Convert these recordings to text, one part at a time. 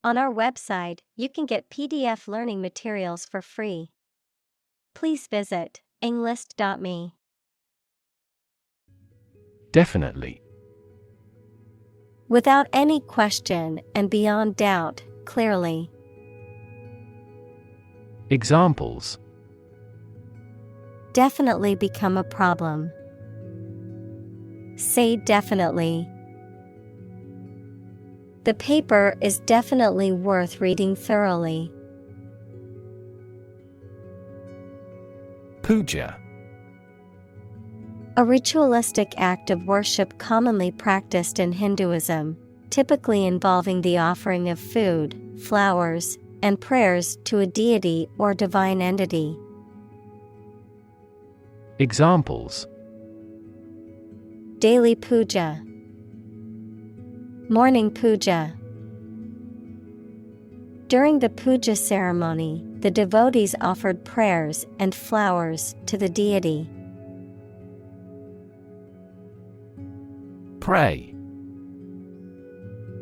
On our website, you can get PDF learning materials for free. Please visit englist.me. Definitely. Without any question and beyond doubt, clearly. Examples: Definitely become a problem. Say definitely. The paper is definitely worth reading thoroughly. Puja. A ritualistic act of worship commonly practiced in Hinduism, typically involving the offering of food, flowers, and prayers to a deity or divine entity. Examples: Daily puja. Morning puja. During the puja ceremony, the devotees offered prayers and flowers to the deity. Pray.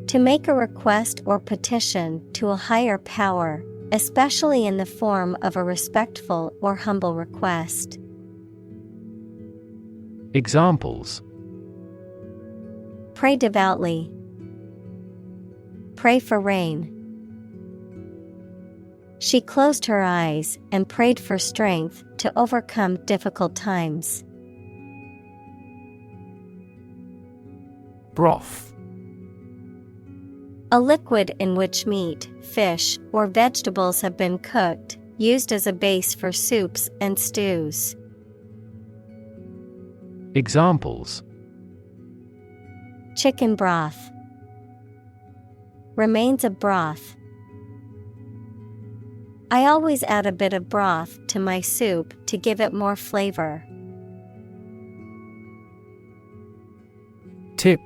To make a request or petition to a higher power, especially in the form of a respectful or humble request. Examples: Pray devoutly. Pray for rain. She closed her eyes and prayed for strength to overcome difficult times. Broth. A liquid in which meat, fish, or vegetables have been cooked, used as a base for soups and stews. Examples: Chicken broth. Remains of broth. I always add a bit of broth to my soup to give it more flavor. Tip.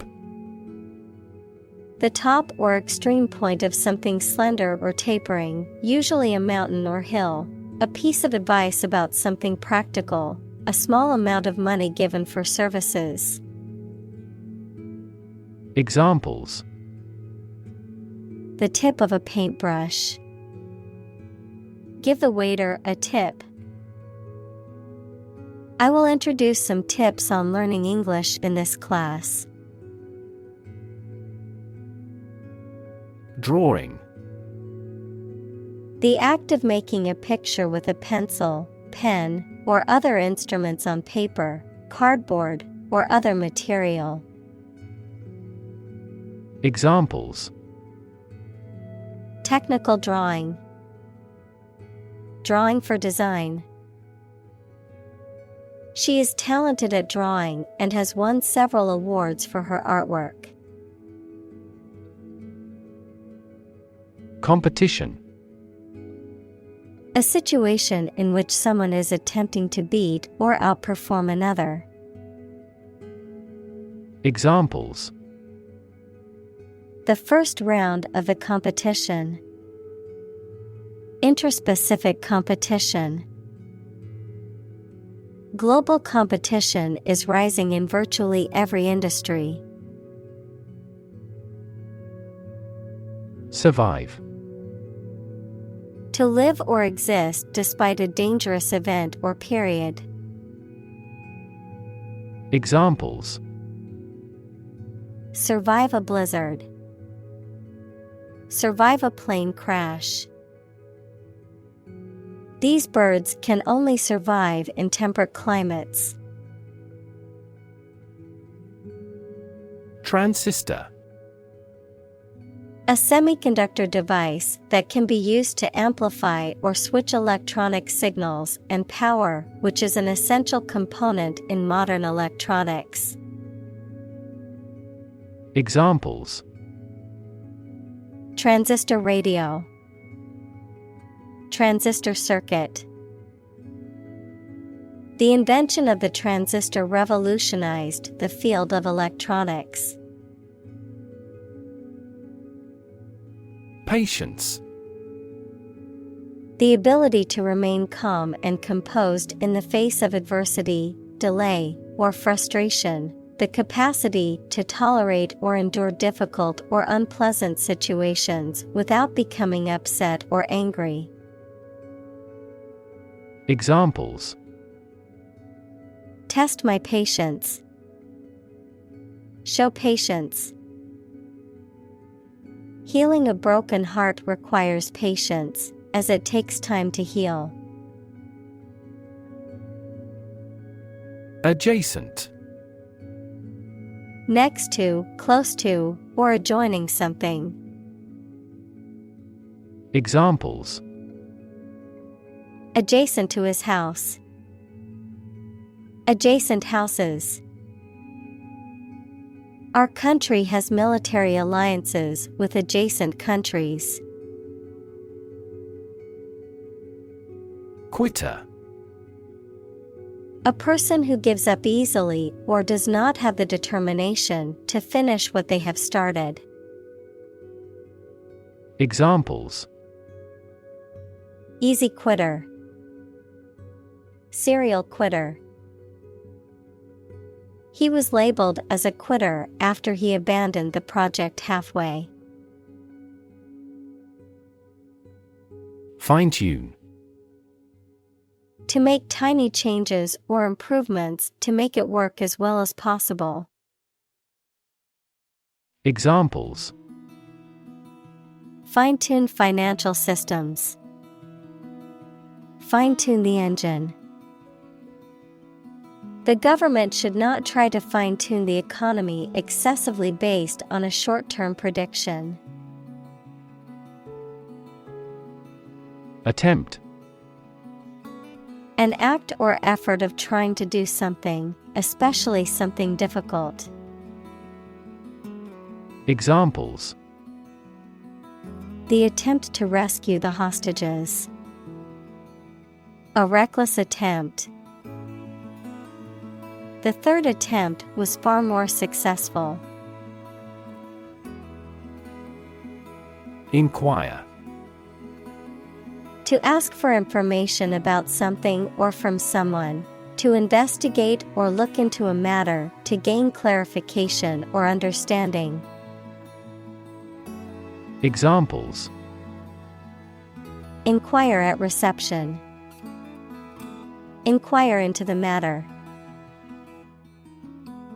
The top or extreme point of something slender or tapering, usually a mountain or hill. A piece of advice about something practical, a small amount of money given for services. Examples: The tip of a paintbrush. Give the waiter a tip. I will introduce some tips on learning English in this class. Drawing. The act of making a picture with a pencil, pen, or other instruments on paper, cardboard, or other material. Examples: Technical drawing. Drawing for design. She is talented at drawing and has won several awards for her artwork. Competition. A situation in which someone is attempting to beat or outperform another. Examples: The first round of the competition. Interspecific competition. Global competition is rising in virtually every industry. Survive. To live or exist despite a dangerous event or period. Examples: Survive a blizzard. Survive a plane crash. These birds can only survive in temperate climates. Transistor. A semiconductor device that can be used to amplify or switch electronic signals and power, which is an essential component in modern electronics. Examples: Transistor radio. Transistor circuit. The invention of the transistor revolutionized the field of electronics. Patience. The ability to remain calm and composed in the face of adversity, delay, or frustration, the capacity to tolerate or endure difficult or unpleasant situations without becoming upset or angry. Examples: Test my patience. Show patience. Healing a broken heart requires patience, as it takes time to heal. Adjacent. Next to, close to, or adjoining something. Examples: Adjacent to his house. Adjacent houses. Our country has military alliances with adjacent countries. Quitter. A person who gives up easily or does not have the determination to finish what they have started. Examples: Easy quitter. Serial quitter. He was labeled as a quitter after he abandoned the project halfway. Fine-tune. To make tiny changes or improvements to make it work as well as possible. Examples: Fine-tune financial systems. Fine-tune the engine. The government should not try to fine-tune the economy excessively based on a short-term prediction. Attempt. An act or effort of trying to do something, especially something difficult. Examples: The attempt to rescue the hostages. A reckless attempt. The third attempt was far more successful. Inquire. To ask for information about something or from someone. To investigate or look into a matter to gain clarification or understanding. Examples: Inquire at reception. Inquire into the matter.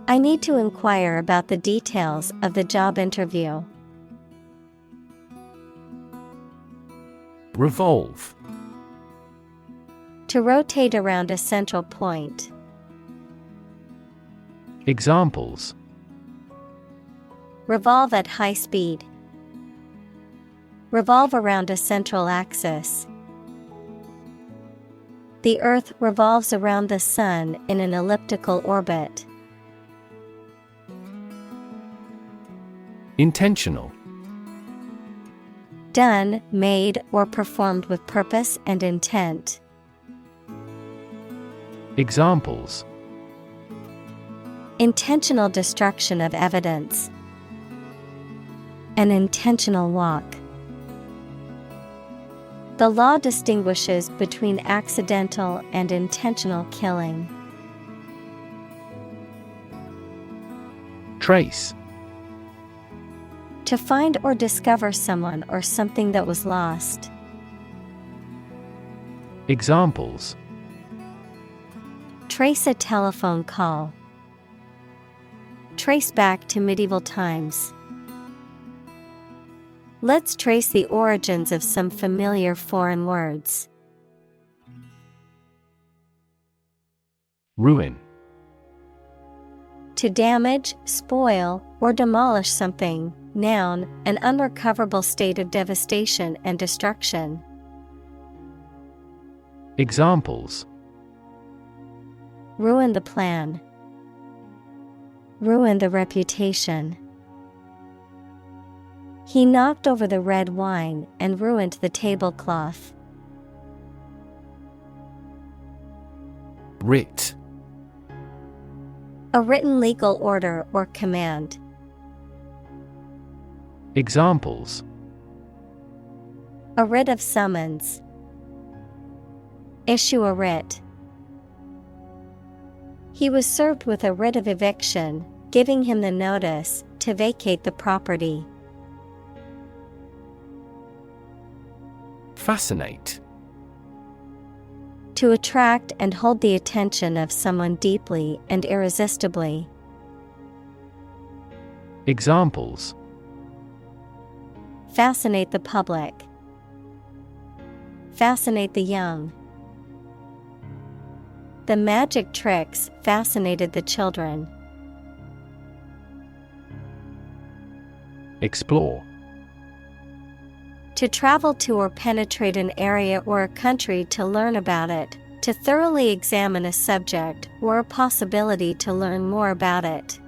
I need to inquire about the details of the job interview. Revolve. To rotate around a central point. Examples: Revolve at high speed. Revolve around a central axis. The Earth revolves around the Sun in an elliptical orbit. Intentional. Done, made, or performed with purpose and intent. Examples: Intentional destruction of evidence. An intentional walk. The law distinguishes between accidental and intentional killing. Trace. To find or discover someone or something that was lost. Examples: Trace a telephone call. Trace back to medieval times. Let's trace the origins of some familiar foreign words. Ruin. To damage, spoil, or demolish something. Noun, an unrecoverable state of devastation and destruction. Examples: Ruin the plan. Ruin the reputation. He knocked over the red wine and ruined the tablecloth. Writ. A written legal order or command. Examples: A writ of summons. Issue a writ. He was served with a writ of eviction giving him the notice to vacate the property. Fascinate. To attract and hold the attention of someone deeply and irresistibly. Examples: Fascinate the public. Fascinate the young. The magic tricks fascinated the children. Explore. To travel to or penetrate an area or a country to learn about it, to thoroughly examine a subject or a possibility to learn more about it.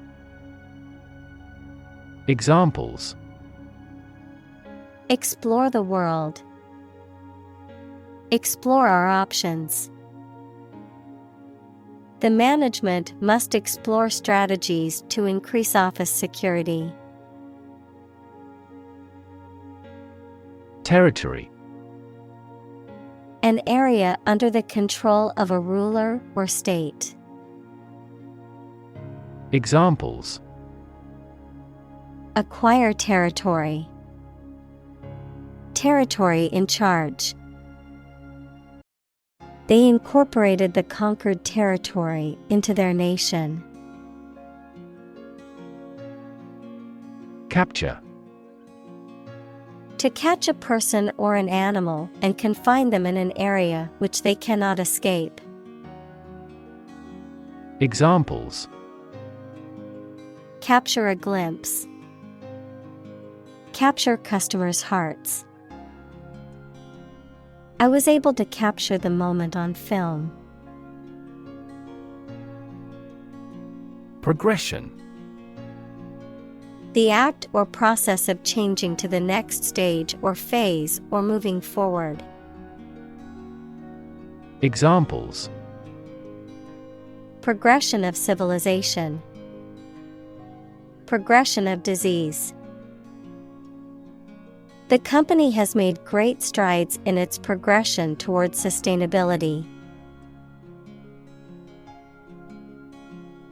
Examples: Explore the world. Explore our options. The management must explore strategies to increase office security. Territory. An area under the control of a ruler or state. Examples: Acquire territory. Territory in charge. They incorporated the conquered territory into their nation. Capture. To catch a person or an animal and confine them in an area which they cannot escape. Examples: Capture a glimpse. Capture customers' hearts. I was able to capture the moment on film. Progression. The act or process of changing to the next stage or phase or moving forward. Examples: Progression of civilization. Progression of disease. The company has made great strides in its progression towards sustainability.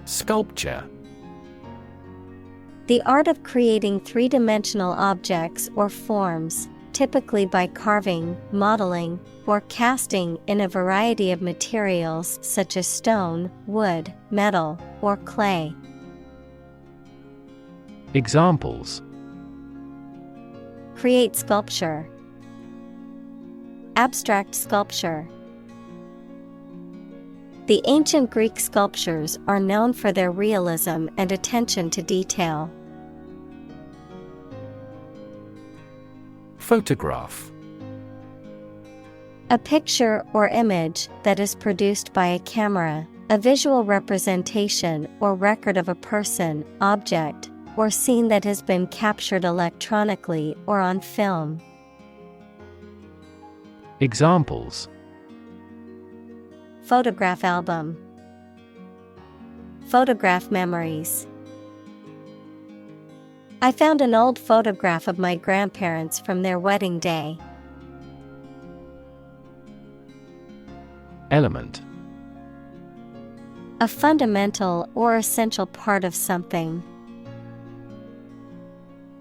Sculpture. The art of creating three-dimensional objects or forms, typically by carving, modeling, or casting in a variety of materials such as stone, wood, metal, or clay. Examples: Create sculpture. Abstract sculpture. The ancient Greek sculptures are known for their realism and attention to detail. Photograph. A picture or image that is produced by a camera, a visual representation or record of a person, object, or scene that has been captured electronically or on film. Examples: Photograph album. Photograph memories. I found an old photograph of my grandparents from their wedding day. Element. A fundamental or essential part of something.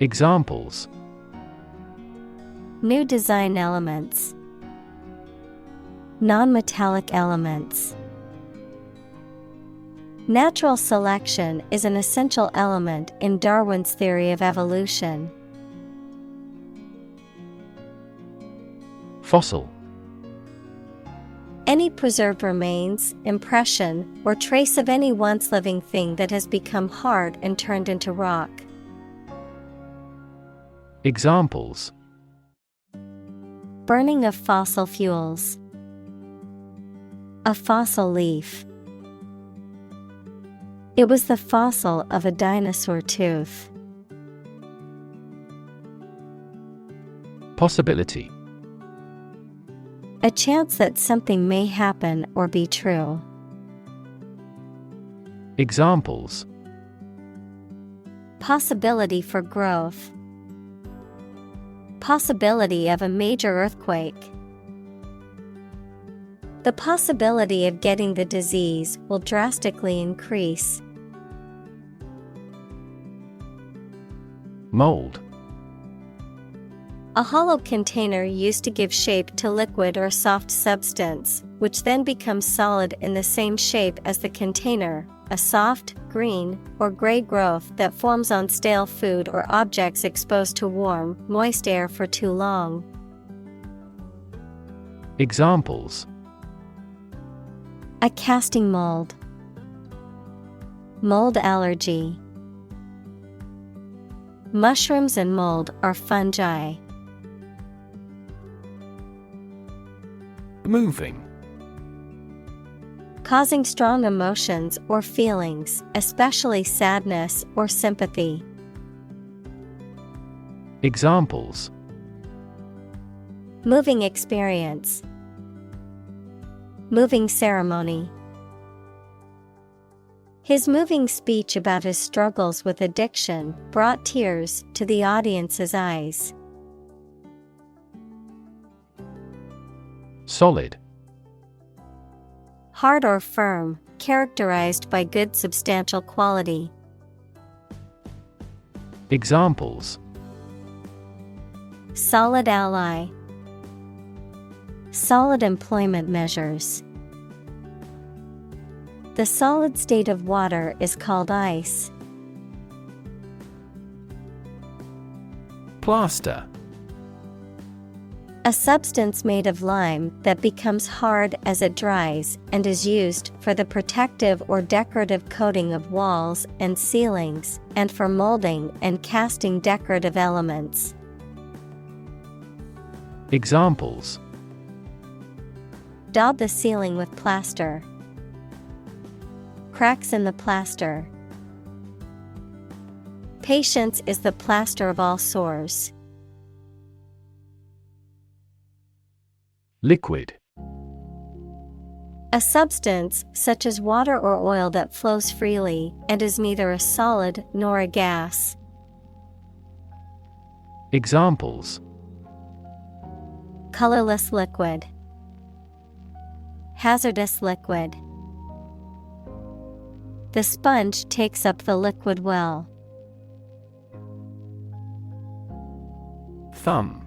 Examples: New design elements. Non-metallic elements. Natural selection is an essential element in Darwin's theory of evolution. Fossil. Any preserved remains, impression, or trace of any once living thing that has become hard and turned into rock. Examples: Burning of fossil fuels. A fossil leaf. It was the fossil of a dinosaur tooth. Possibility. A chance that something may happen or be true. Examples: Possibility for growth. Possibility of a major earthquake. The possibility of getting the disease will drastically increase. Mold. A hollow container used to give shape to liquid or soft substance, which then becomes solid in the same shape as the container, a soft, green, or gray growth that forms on stale food or objects exposed to warm, moist air for too long. Examples: A casting mold. Mold allergy. Mushrooms and mold are fungi. Moving. Causing strong emotions or feelings, especially sadness or sympathy. Examples: Moving experience. Moving ceremony. His moving speech about his struggles with addiction brought tears to the audience's eyes. Solid. Hard or firm, characterized by good substantial quality. Examples: Solid ally. Solid employment measures. The solid state of water is called ice. Plaster. A substance made of lime that becomes hard as it dries and is used for the protective or decorative coating of walls and ceilings, and for molding and casting decorative elements. Examples: Daub the ceiling with plaster. Cracks in the plaster. Patience is the plaster of all sores. Liquid. A substance, such as water or oil, that flows freely and is neither a solid nor a gas. Examples: Colorless liquid. Hazardous liquid. The sponge takes up the liquid well. Thumb.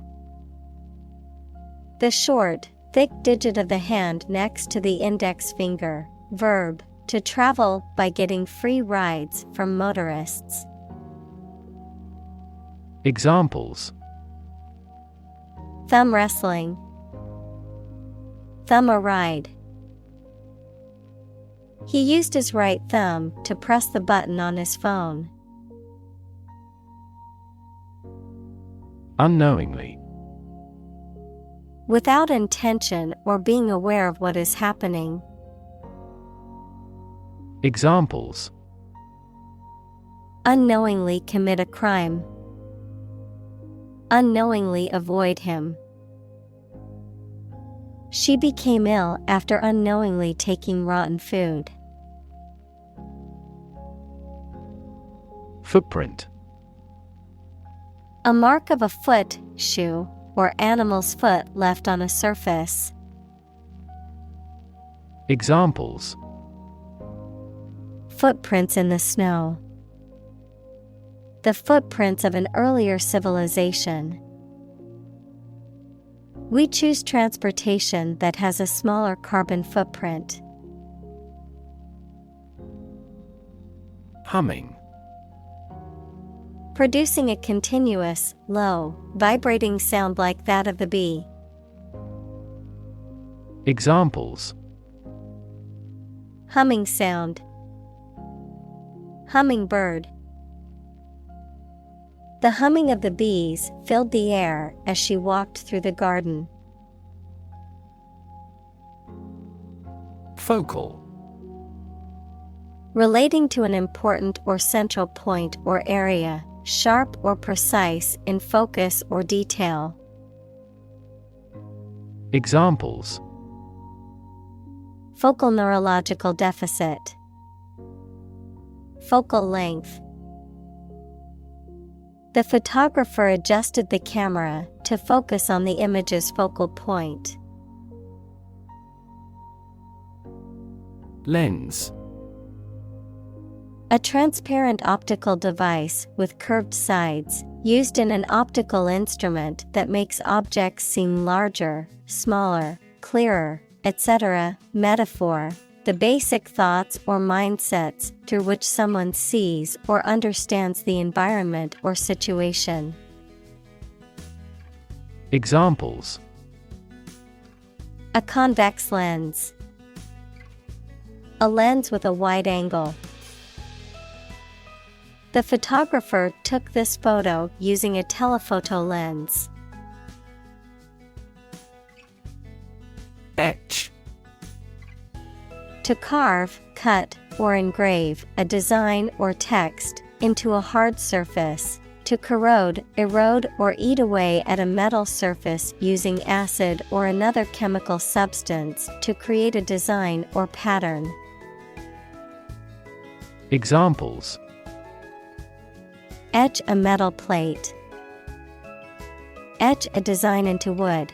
The short, thick digit of the hand next to the index finger. Verb, to travel by getting free rides from motorists. Examples: Thumb wrestling. Thumb a ride. He used his right thumb to press the button on his phone. Unknowingly. Without intention or being aware of what is happening. Examples: Unknowingly commit a crime. Unknowingly avoid him. She became ill after unknowingly taking rotten food. Footprint. A mark of a foot, shoe, or animal's foot left on a surface. Examples: Footprints in the snow. The footprints of an earlier civilization. We choose transportation that has a smaller carbon footprint. Humming. Producing a continuous, low, vibrating sound like that of the bee. Examples: Humming sound. Hummingbird. The humming of the bees filled the air as she walked through the garden. Focal. Relating to an important or central point or area, sharp or precise in focus or detail. Examples: Focal neurological deficit. Focal length. The photographer adjusted the camera to focus on the image's focal point. Lens. A transparent optical device with curved sides, Used in an optical instrument that makes objects seem larger, smaller, clearer, etc. Metaphor: the basic thoughts or mindsets through which someone sees or understands the environment or situation. Examples: a convex lens, a lens with a wide angle. The photographer took this photo using a telephoto lens. Etch. To carve, cut, or engrave a design or text into a hard surface. To corrode, erode, or eat away at a metal surface using acid or another chemical substance to create a design or pattern. Examples: etch a metal plate, etch a design into wood.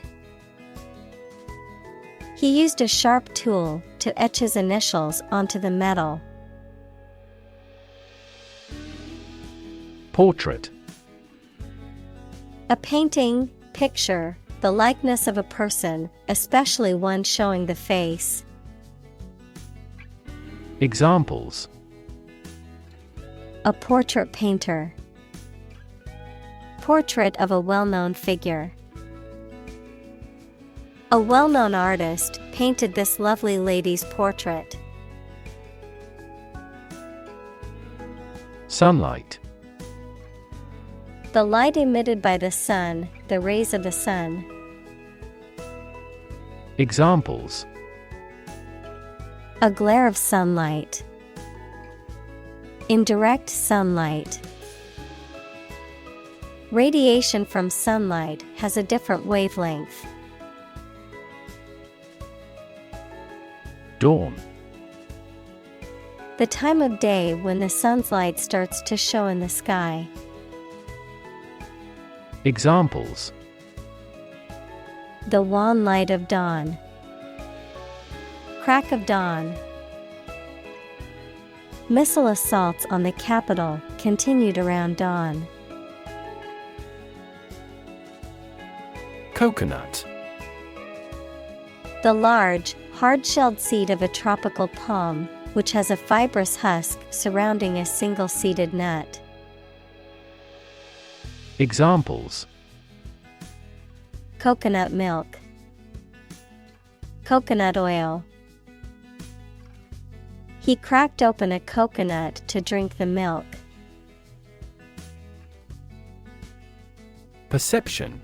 He used a sharp tool to etch his initials onto the metal. Portrait. A painting, picture, the likeness of a person, especially one showing the face. Examples: a portrait painter, portrait of a well-known figure. A well-known artist painted this lovely lady's portrait. Sunlight. The light emitted by the sun, the rays of the sun. Examples: a glare of sunlight, indirect sunlight. Radiation from sunlight has a different wavelength. Dawn. The time of day when the sun's light starts to show in the sky. Examples: the wan light of dawn, crack of dawn. Missile assaults on the capital continued around dawn. Coconut. The large, hard-shelled seed of a tropical palm, which has a fibrous husk surrounding a single-seeded nut. Examples: coconut milk, coconut oil. He cracked open a coconut to drink the milk. Perception.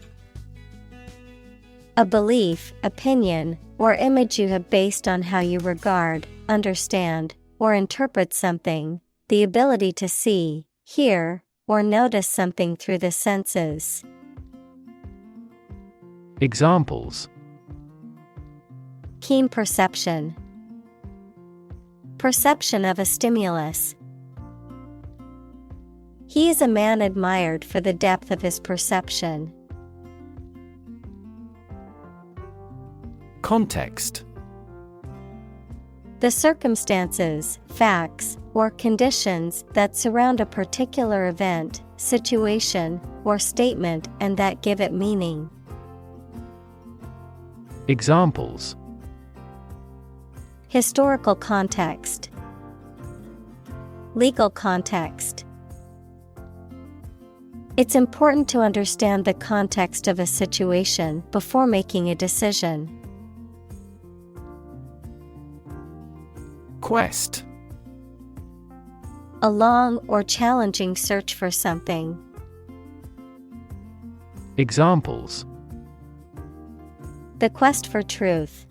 A belief, opinion, or image you have based on how you regard, understand, or interpret something, the ability to see, hear, or notice something through the senses. Examples: keen perception, perception of a stimulus. He is a man admired for the depth of his perception. Context. The circumstances, facts, or conditions that surround a particular event, situation, or statement and that give it meaning. Examples: historical context, legal context. It's important to understand the context of a situation before making a decision. Quest. A long or challenging search for something. Examples: the quest for truth,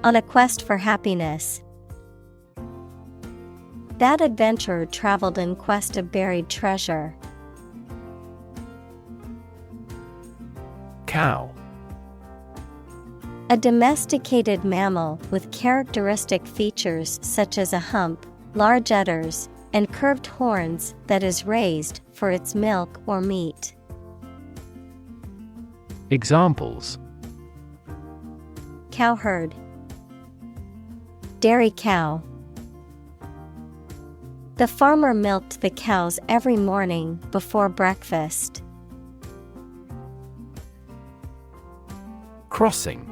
on a quest for happiness. That adventurer traveled in quest of buried treasure. Cow. A domesticated mammal with characteristic features such as a hump, large udders, and curved horns that is raised for its milk or meat. Examples: cowherd, dairy cow. The farmer milked the cows every morning before breakfast. Crossing.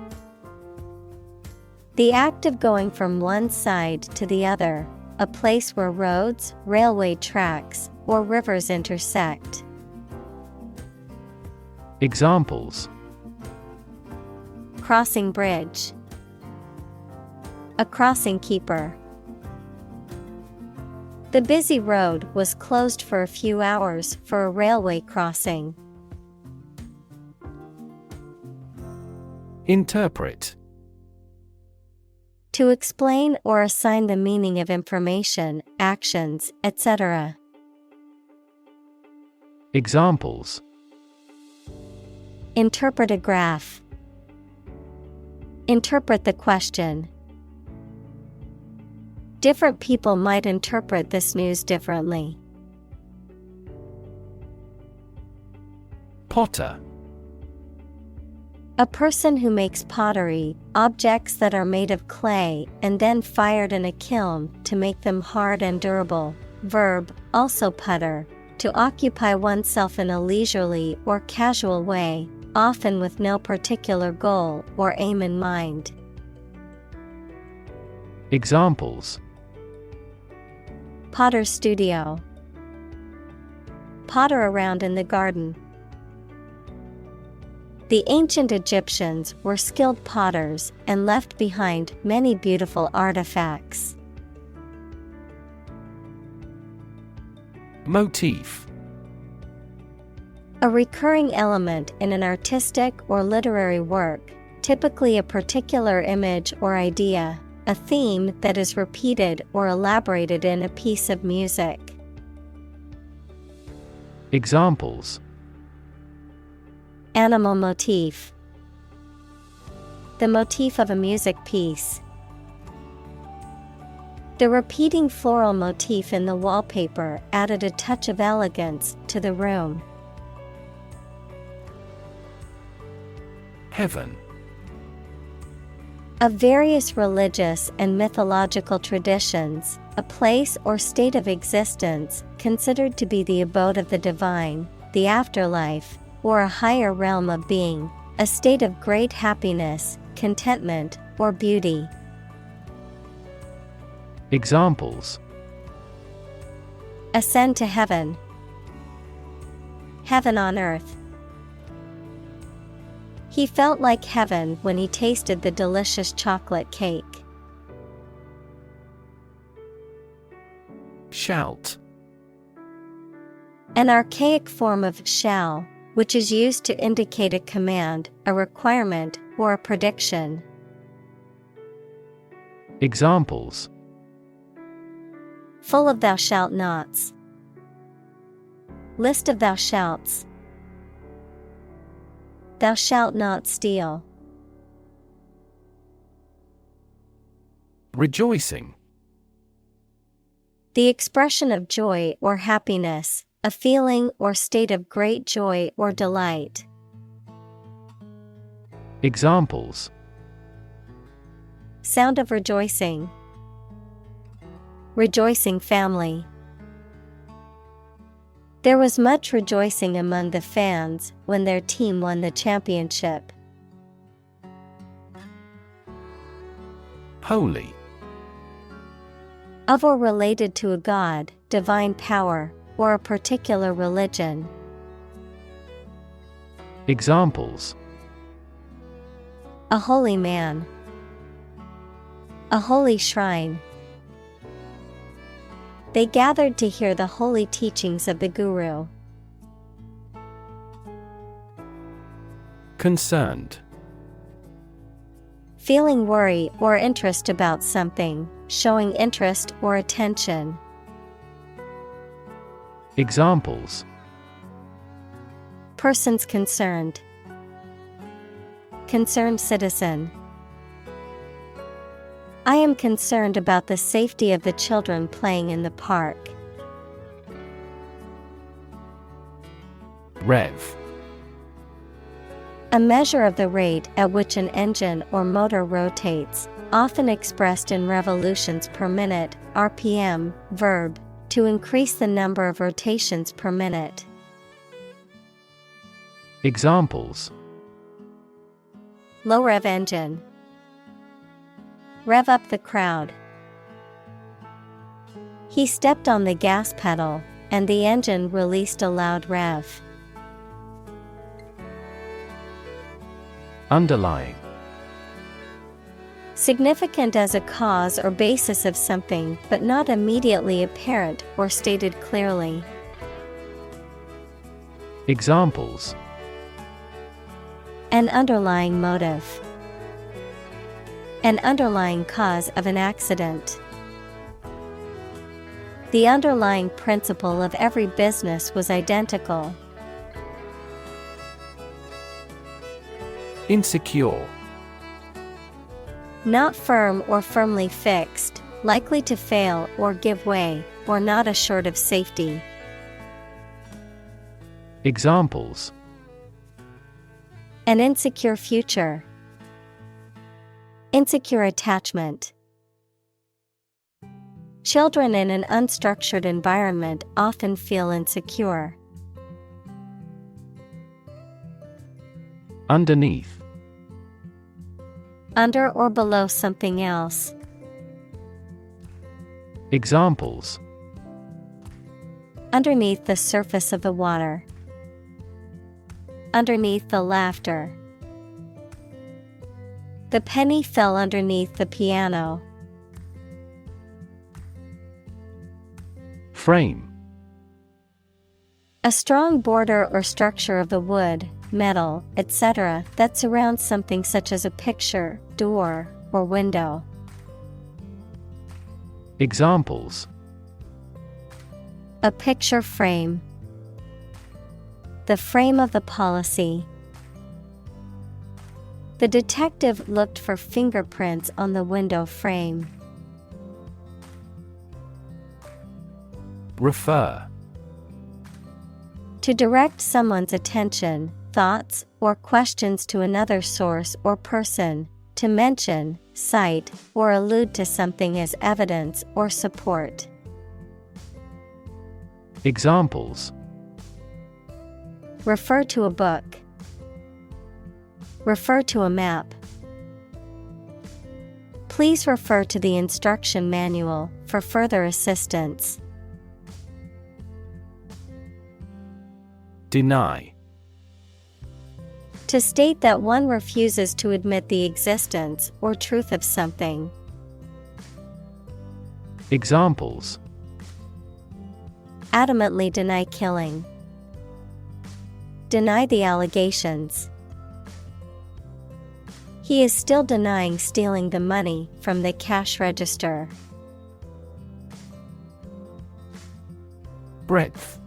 The act of going from one side to the other, a place where roads, railway tracks, or rivers intersect. Examples: Crossing bridge. A crossing keeper. The busy road was closed for a few hours for a railway crossing. Interpret. To explain or assign the meaning of information, actions, etc. Examples: Interpret a graph. Interpret the question. Different people might interpret this news differently. Potter. A person who makes pottery, objects that are made of clay and then fired in a kiln to make them hard and durable. Verb, also putter, to occupy oneself in a leisurely or casual way, often with no particular goal or aim in mind. Examples: Potter's studio. Potter around in the garden. The ancient Egyptians were skilled potters and left behind many beautiful artifacts. Motif. A recurring element in an artistic or literary work, typically a particular image or idea, a theme that is repeated or elaborated in a piece of music. Examples: Animal motif. The motif of a music piece. The repeating floral motif in the wallpaper added a touch of elegance to the room. Heaven. Of various religious and mythological traditions, a place or state of existence considered to be the abode of the divine, the afterlife, or a higher realm of being, a state of great happiness, contentment, or beauty. Examples: Ascend to heaven. Heaven on earth. He felt like heaven when he tasted the delicious chocolate cake. Shout. An archaic form of shall, which is used to indicate a command, a requirement, or a prediction. Examples: Full of thou shalt nots. List of thou shalts. Thou shalt not steal. Rejoicing. The expression of joy or happiness, a feeling or state of great joy or delight. Examples: Sound of rejoicing. Rejoicing family. There was much rejoicing among the fans when their team won the championship. Holy. Of or related to a god, divine power, or a particular religion. Examples: A holy man. A holy shrine. They gathered to hear the holy teachings of the Guru. Concerned. Feeling worry or interest about something, showing interest or attention. Examples: Persons concerned. Concerned citizen. I am concerned about the safety of the children playing in the park. Rev. A measure of the rate at which an engine or motor rotates, often expressed in revolutions per minute, RPM, verb, To increase the number of rotations per minute. Examples: Low rev engine. Rev up the crowd. He stepped on the gas pedal, and the engine released a loud rev. Underlying. Significant as a cause or basis of something, but not immediately apparent or stated clearly. Examples: An underlying motive. An underlying cause of an accident. The underlying principle of every business was identical. Insecure. Not firm or firmly fixed, likely to fail or give way, or not assured of safety. Examples: An insecure future. Insecure attachment. Children in an unstructured environment often feel insecure. Underneath. Under or below something else. Examples: Underneath the surface of the water. Underneath the laughter. The penny fell underneath the piano. Frame. A strong border or structure of the wood, metal, etc. that surrounds something such as a picture, door, or window. Examples: A picture frame. The frame of the policy. The detective looked for fingerprints on the window frame. Refer. To direct someone's attention, thoughts, or questions to another source or person, to mention, cite, or allude to something as evidence or support. Examples: Refer to a book. Refer to a map. Please refer to the instruction manual for further assistance. Deny. To state that one refuses to admit the existence or truth of something. Examples: Adamantly deny killing. Deny the allegations. He is still denying stealing the money from the cash register. Breadth.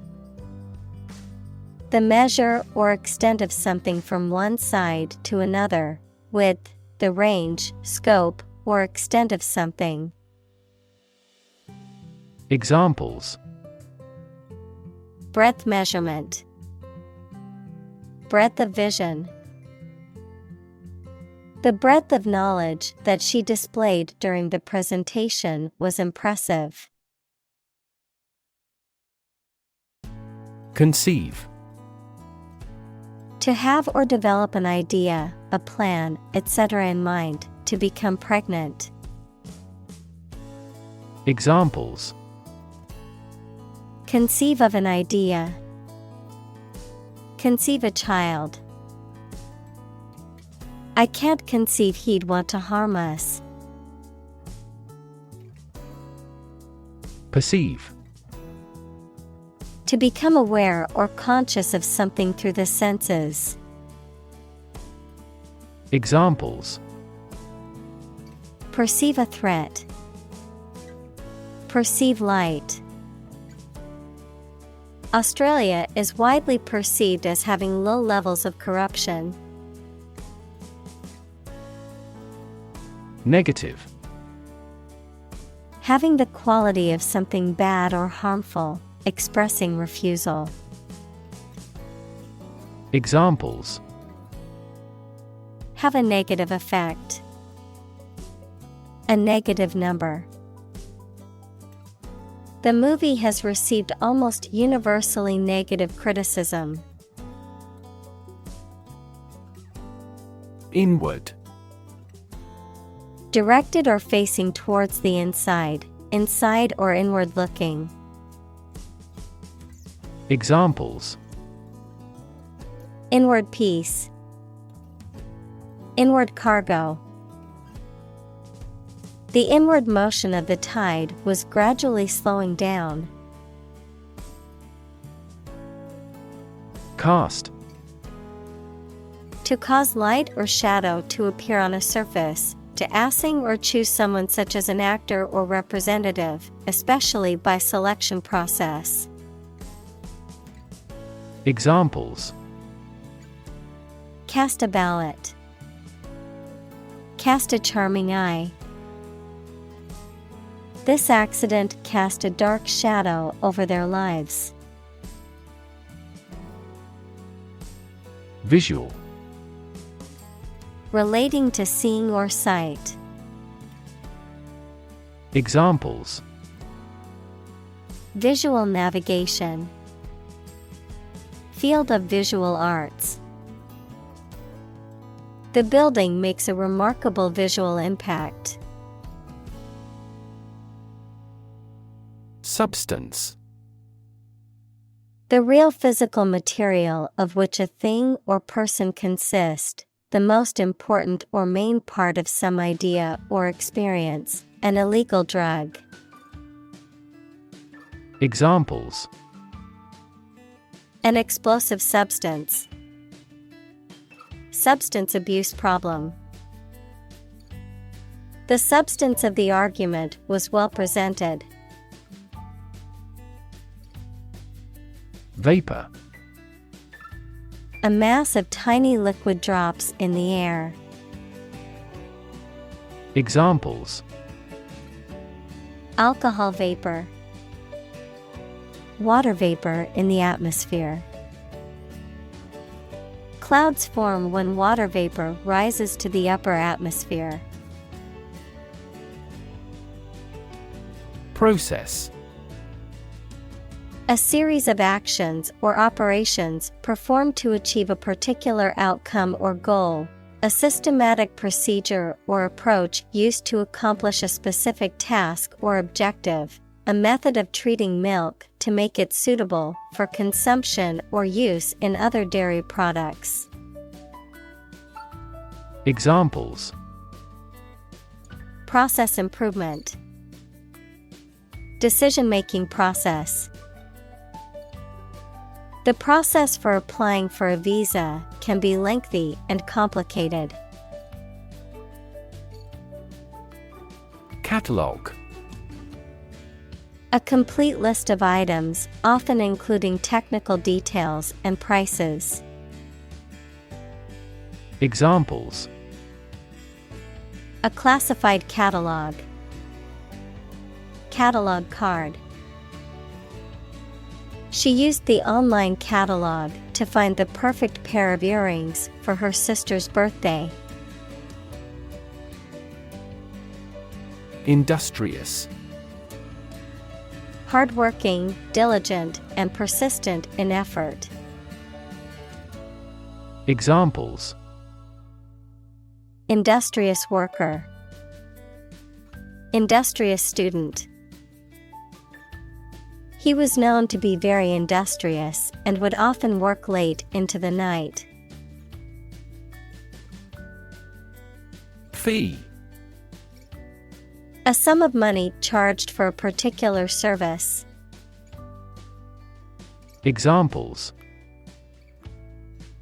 The measure or extent of something from one side to another. Width, the range, scope, or extent of something. Examples: Breadth measurement. Breadth of vision. The breadth of knowledge that she displayed during the presentation was impressive. Conceive. To have or develop an idea, a plan, etc. in mind, to become pregnant. Examples: Conceive of an idea. Conceive a child. I can't conceive he'd want to harm us. Perceive. To become aware or conscious of something through the senses. Examples: Perceive a threat. Perceive light. Australia is widely perceived as having low levels of corruption. Negative. Having the quality of something bad or harmful, expressing refusal. Examples: Have a negative effect. A negative number. The movie has received almost universally negative criticism. Inward. Directed or facing towards the inside, inside or inward looking. Examples: Inward peace. Inward cargo. The inward motion of the tide was gradually slowing down. Cast. To cause light or shadow to appear on a surface, to assign or choose someone such as an actor or representative, especially by selection process. Examples: Cast a ballot. Cast a charming eye. This accident cast a dark shadow over their lives. Visual. Relating to seeing or sight. Examples: Visual navigation. Field of visual arts. The building makes a remarkable visual impact. Substance. The real physical material of which a thing or person consist, the most important or main part of some idea or experience, an illegal drug. Examples: An explosive substance. Substance abuse problem. The substance of the argument was well presented. Vapor. A mass of tiny liquid drops in the air. Examples: Alcohol vapor. Water vapor in the atmosphere. Clouds form when water vapor rises to the upper atmosphere. Process. A series of actions or operations performed to achieve a particular outcome or goal, a systematic procedure or approach used to accomplish a specific task or objective, a method of treating milk to make it suitable for consumption or use in other dairy products. Examples: Process improvement. Decision-making process. The process for applying for a visa can be lengthy and complicated. Catalog. A complete list of items, often including technical details and prices. Examples: A classified catalog. Catalog card. She used the online catalog to find the perfect pair of earrings for her sister's birthday. Industrious. Hardworking, diligent, and persistent in effort. Examples: Industrious worker. Industrious student. He was known to be very industrious and would often work late into the night. Fee. A sum of money charged for a particular service. Examples: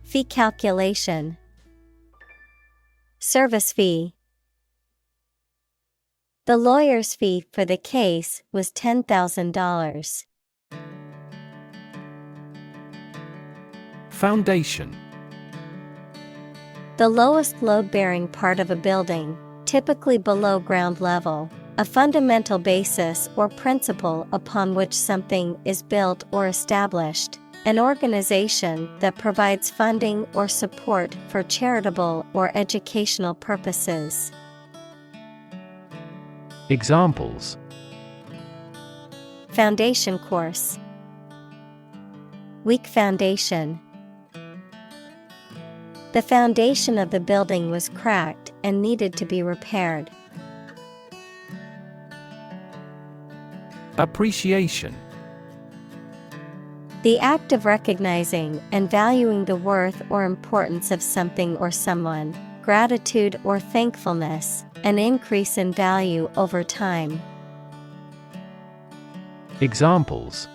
Fee calculation. Service fee. The lawyer's fee for the case was $10,000. Foundation. The lowest load-bearing part of a building, typically below ground level, a fundamental basis or principle upon which something is built or established, an organization that provides funding or support for charitable or educational purposes. Examples: Foundation course. Weak foundation. The foundation of the building was cracked and needed to be repaired. Appreciation. The act of recognizing and valuing the worth or importance of something or someone, gratitude or thankfulness, an increase in value over time. Examples: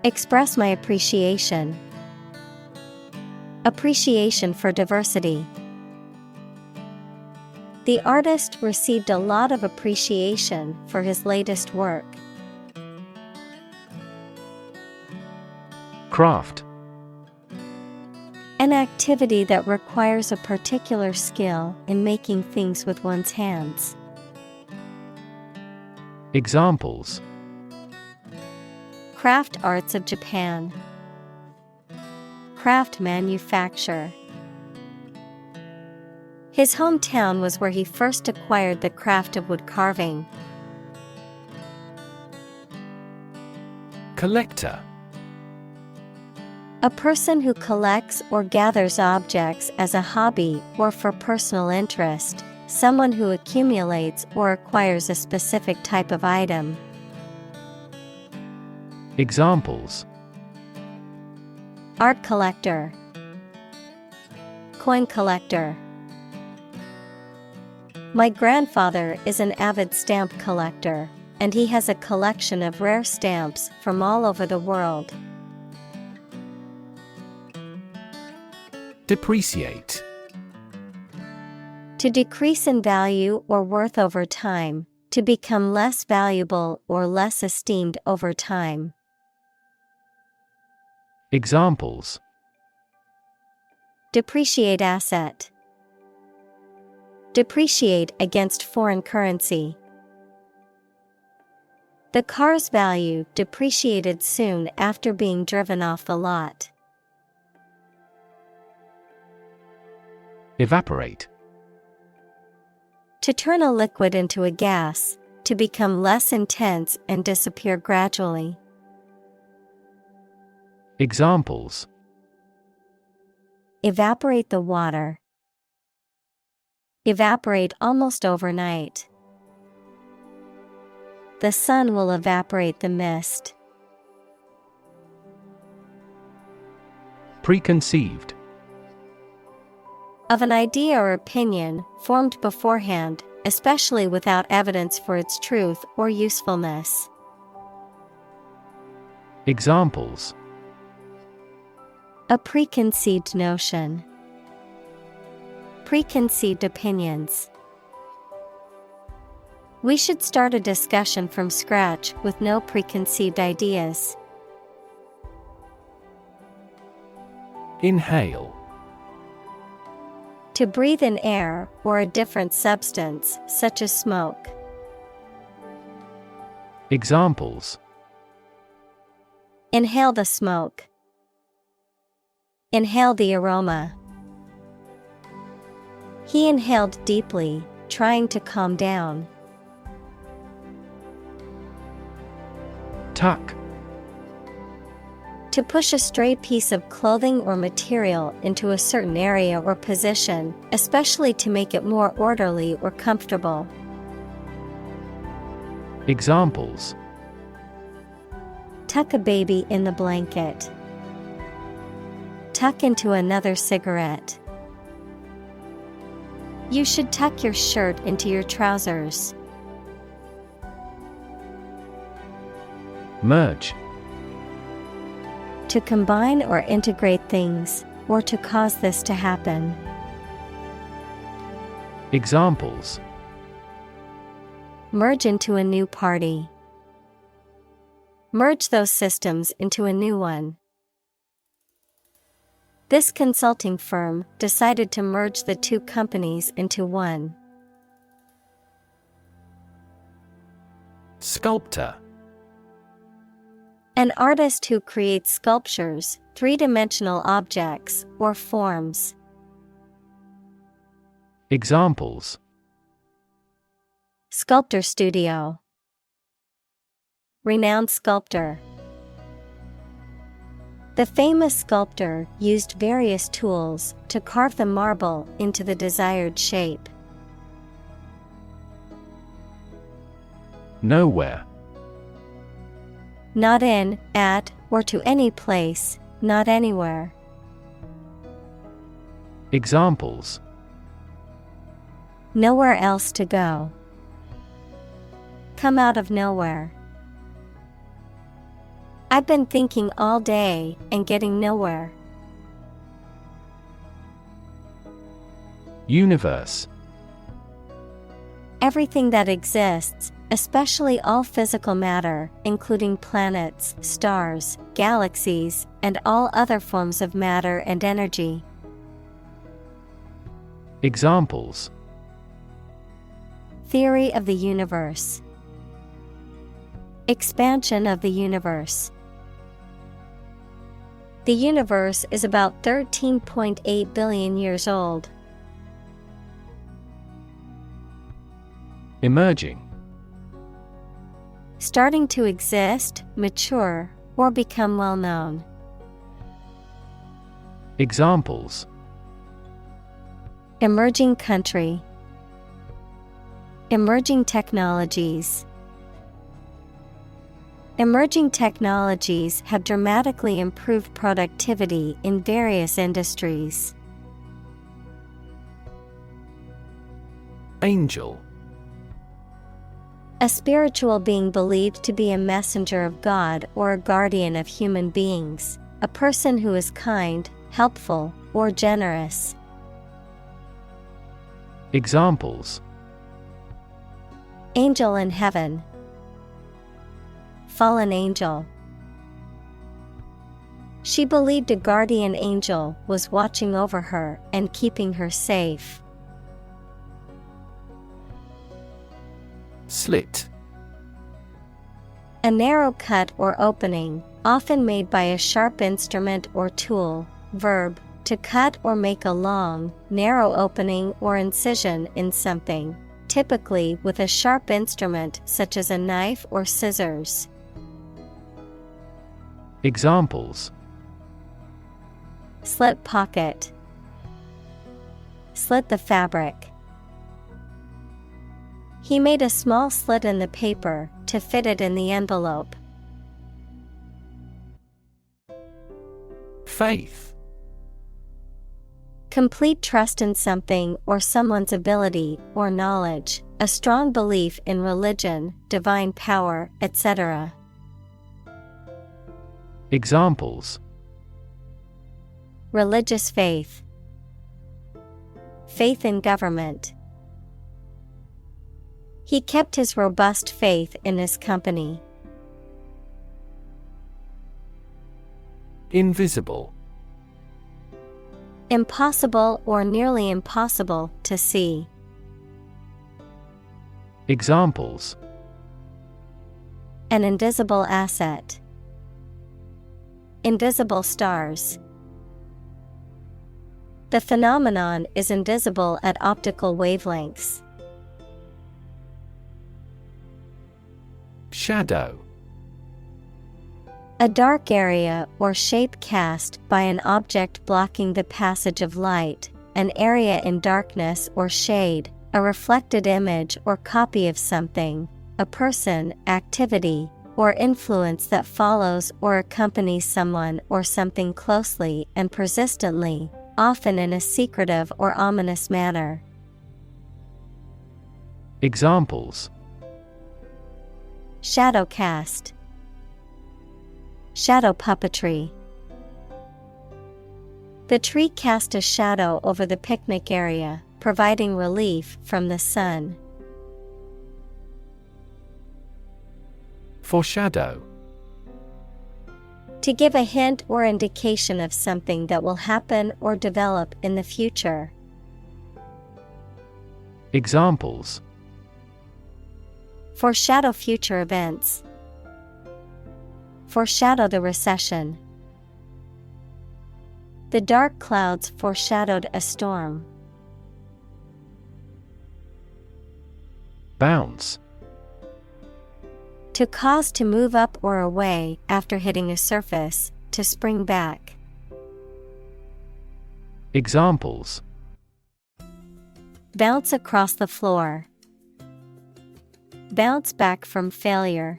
Express my appreciation. Appreciation for diversity. The artist received a lot of appreciation for his latest work. Craft. An activity that requires a particular skill in making things with one's hands. Examples: Craft arts of Japan. Craft manufacture. His hometown was where he first acquired the craft of wood carving. Collector. A person who collects or gathers objects as a hobby or for personal interest, someone who accumulates or acquires a specific type of item. Examples: Art collector. Coin collector. My grandfather is an avid stamp collector, and he has a collection of rare stamps from all over the world. Depreciate. To decrease in value or worth over time, to become less valuable or less esteemed over time. Examples: Depreciate asset. Depreciate against foreign currency. The car's value depreciated soon after being driven off the lot. Evaporate. To turn a liquid into a gas, to become less intense and disappear gradually. Examples: Evaporate the water. Evaporate almost overnight. The sun will evaporate the mist. Preconceived. Of an idea or opinion formed beforehand, especially without evidence for its truth or usefulness. Examples: A preconceived notion. Preconceived opinions. We should start a discussion from scratch with no preconceived ideas. Inhale. To breathe in air or a different substance, such as smoke. Examples: Inhale the smoke. Inhale the aroma. He inhaled deeply, trying to calm down. Tuck. To push a stray piece of clothing or material into a certain area or position, especially to make it more orderly or comfortable. Examples: Tuck a baby in the blanket. Tuck into another cigarette. You should tuck your shirt into your trousers. Merge. To combine or integrate things, or to cause this to happen. Examples: Merge into a new party. Merge those systems into a new one. This consulting firm decided to merge the two companies into one. Sculptor. An artist who creates sculptures, three-dimensional objects, or forms. Examples: Sculptor studio. Renowned sculptor. The famous sculptor used various tools to carve the marble into the desired shape. Nowhere. Not in, at, or to any place, not anywhere. Examples: Nowhere else to go. Come out of nowhere. I've been thinking all day and getting nowhere. Universe. Everything that exists, especially all physical matter, including planets, stars, galaxies, and all other forms of matter and energy. Examples: Theory of the universe. Expansion of the universe. The universe is about 13.8 billion years old. Emerging. Starting to exist, mature, or become well known. Examples: Emerging country. Emerging technologies. Emerging technologies have dramatically improved productivity in various industries. Angel. A spiritual being believed to be a messenger of God or a guardian of human beings, a person who is kind, helpful, or generous. Examples: Angel in heaven. Fallen angel. She believed a guardian angel was watching over her and keeping her safe. Slit. A narrow cut or opening, often made by a sharp instrument or tool. Verb, to cut or make a long, narrow opening or incision in something, typically with a sharp instrument such as a knife or scissors. Examples: Slit pocket. Slit the fabric. He made a small slit in the paper to fit it in the envelope. Faith. Complete trust in something or someone's ability or knowledge, a strong belief in religion, divine power, etc. Examples: Religious faith. Faith in government. He kept his robust faith in his company. Invisible. Impossible or nearly impossible to see. Examples: An invisible asset. Invisible stars. The phenomenon is invisible at optical wavelengths. Shadow. A dark area or shape cast by an object blocking the passage of light, an area in darkness or shade, a reflected image or copy of something, a person, activity, or influence that follows or accompanies someone or something closely and persistently, often in a secretive or ominous manner. Examples: Shadow cast. Shadow puppetry. The tree cast a shadow over the picnic area, providing relief from the sun. Foreshadow. To give a hint or indication of something that will happen or develop in the future. Examples: Foreshadow future events. Foreshadow the recession. The dark clouds foreshadowed a storm. Bounce. To cause to move up or away after hitting a surface, to spring back. Examples: Bounce across the floor. Bounce back from failure.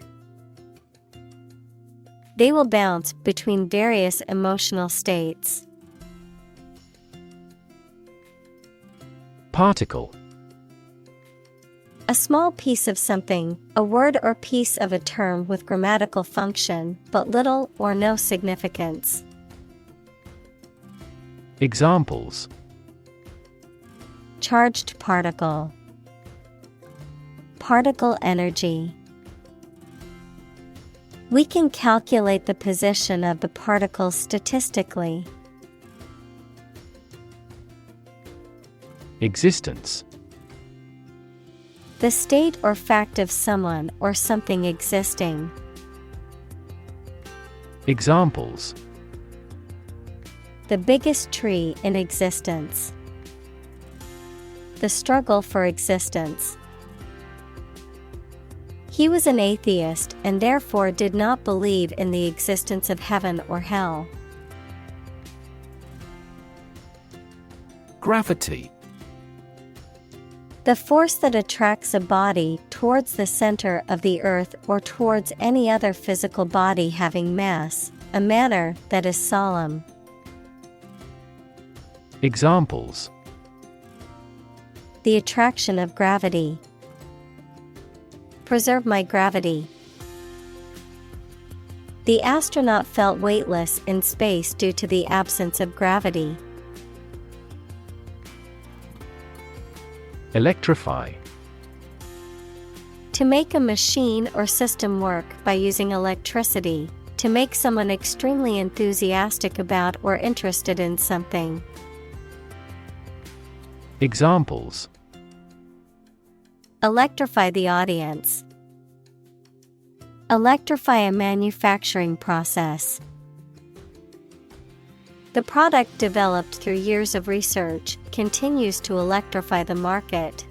They will bounce between various emotional states. Particle: A small piece of something, a word or piece of a term with grammatical function, but little or no significance. Examples: Charged particle. Particle energy. We can calculate the position of the particles statistically. Existence: The state or fact of someone or something existing. Examples: The biggest tree in existence. The struggle for existence. He was an atheist and therefore did not believe in the existence of heaven or hell. Gravity: The force that attracts a body towards the center of the earth or towards any other physical body having mass, a manner that is solemn. Examples: The attraction of gravity. Preserve my gravity. The astronaut felt weightless in space due to the absence of gravity. Electrify: To make a machine or system work by using electricity, to make someone extremely enthusiastic about or interested in something. Examples: Electrify the audience. Electrify a manufacturing process. The product developed through years of research continues to electrify the market.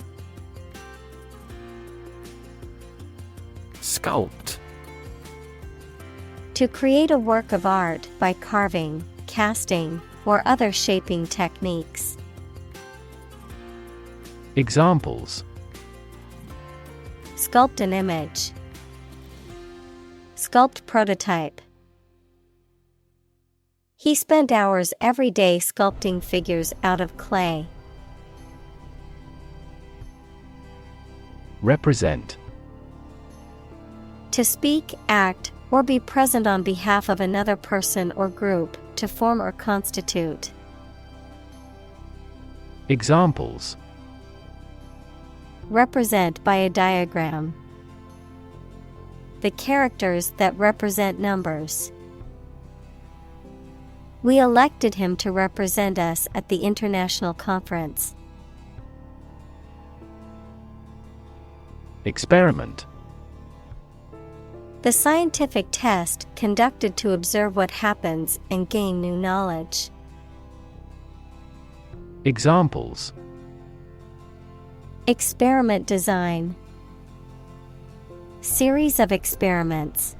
Sculpt: To create a work of art by carving, casting, or other shaping techniques. Examples: Sculpt an image. Sculpt prototype. He spent hours every day sculpting figures out of clay. Represent: To speak, act, or be present on behalf of another person or group, to form or constitute. Examples: Represent by a diagram. The characters that represent numbers. We elected him to represent us at the international conference. Experiment: The scientific test conducted to observe what happens and gain new knowledge. Examples: Experiment design. Series of experiments.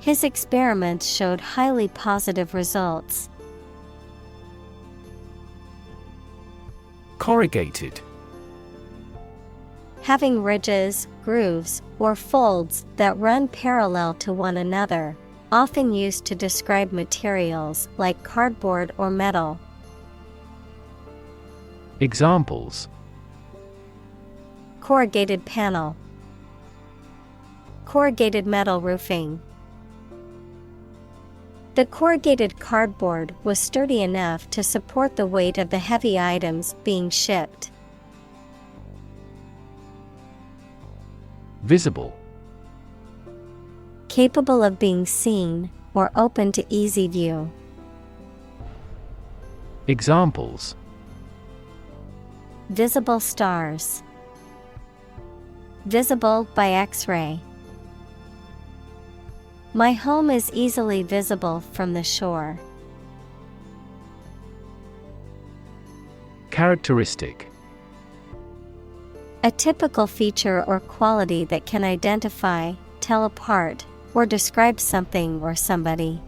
His experiments showed highly positive results. Corrugated: Having ridges, grooves, or folds that run parallel to one another, often used to describe materials like cardboard or metal. Examples: Corrugated panel. Corrugated metal roofing. The corrugated cardboard was sturdy enough to support the weight of the heavy items being shipped. Visible: Capable of being seen or open to easy view. Examples: Visible stars. Visible by X-ray. My home is easily visible from the shore. Characteristic: A typical feature or quality that can identify, tell apart, or describe something or somebody.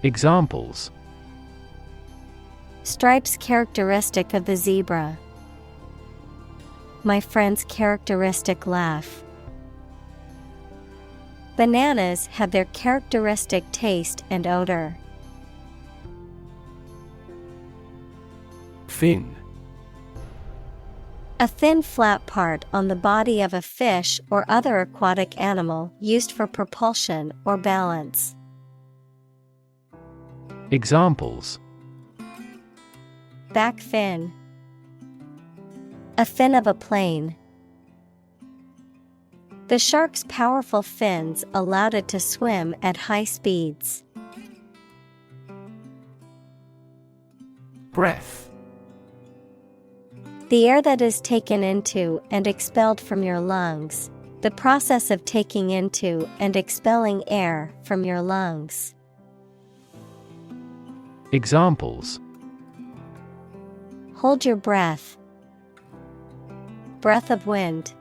Examples: Stripes characteristic of the zebra. My friend's characteristic laugh. Bananas have their characteristic taste and odor. Fin. A thin flat part on the body of a fish or other aquatic animal used for propulsion or balance. Examples: Back fin. A fin of a plane. The shark's powerful fins allowed it to swim at high speeds. Breath. The air that is taken into and expelled from your lungs. The process of taking into and expelling air from your lungs. Examples: Hold your breath. Breath of wind.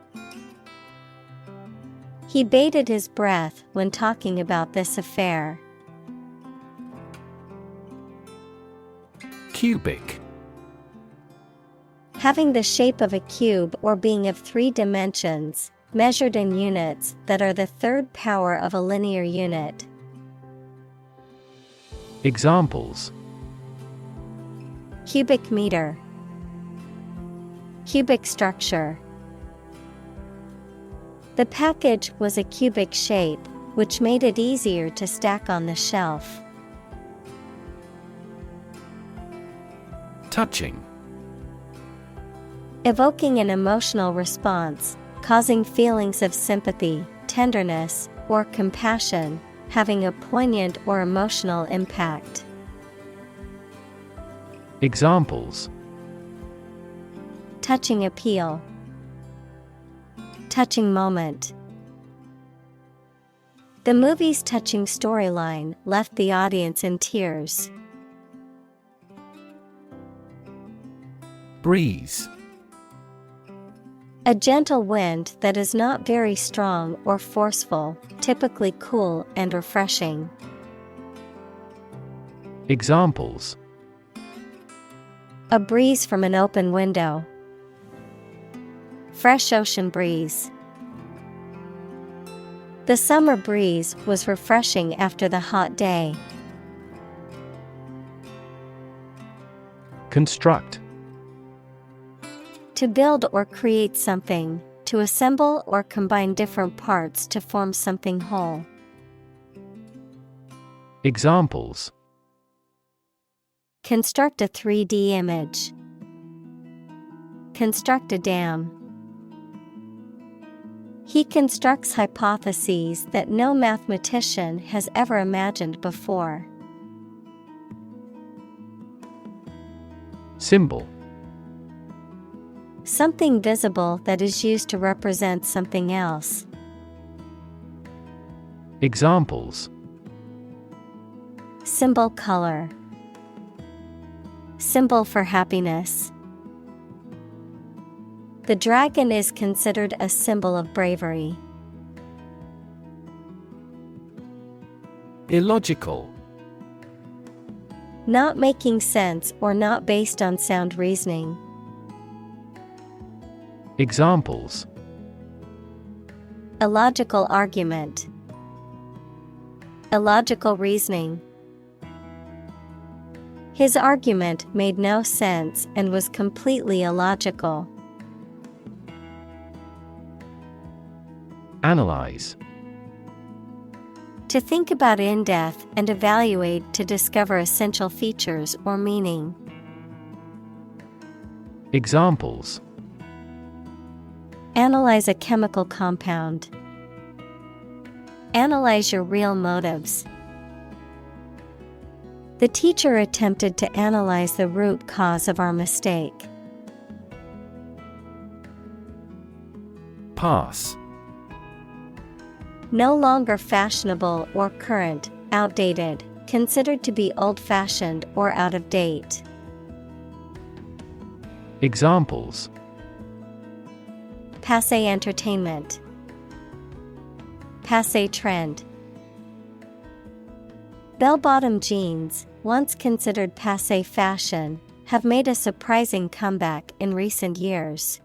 He bated his breath when talking about this affair. Cubic. Having the shape of a cube or being of 3 dimensions, measured in units that are the third power of a linear unit. Examples: Cubic meter. Cubic structure. The package was a cubic shape, which made it easier to stack on the shelf. Touching. Evoking an emotional response, causing feelings of sympathy, tenderness, or compassion, having a poignant or emotional impact. Examples: Touching appeal. Touching moment. The movie's touching storyline left the audience in tears. Breeze. A gentle wind that is not very strong or forceful, typically cool and refreshing. Examples: A breeze from an open window. Fresh ocean breeze. The summer breeze was refreshing after the hot day. Construct. To build or create something, to assemble or combine different parts to form something whole. Examples: Construct a 3D image. Construct a dam. He constructs hypotheses that no mathematician has ever imagined before. Symbol. Something visible that is used to represent something else. Examples: Symbol color. Symbol for happiness. The dragon is considered a symbol of bravery. Illogical. Not making sense or not based on sound reasoning. Examples: Illogical argument. Illogical reasoning. His argument made no sense and was completely illogical. Analyze. To think about in depth and evaluate to discover essential features or meaning. Examples: Analyze a chemical compound. Analyze your real motives. The teacher attempted to analyze the root cause of our mistake. Pass. No longer fashionable or current, outdated, considered to be old-fashioned or out of date. Examples: Passé entertainment. Passé trend. Bell-bottom jeans, once considered passé fashion, have made a surprising comeback in recent years.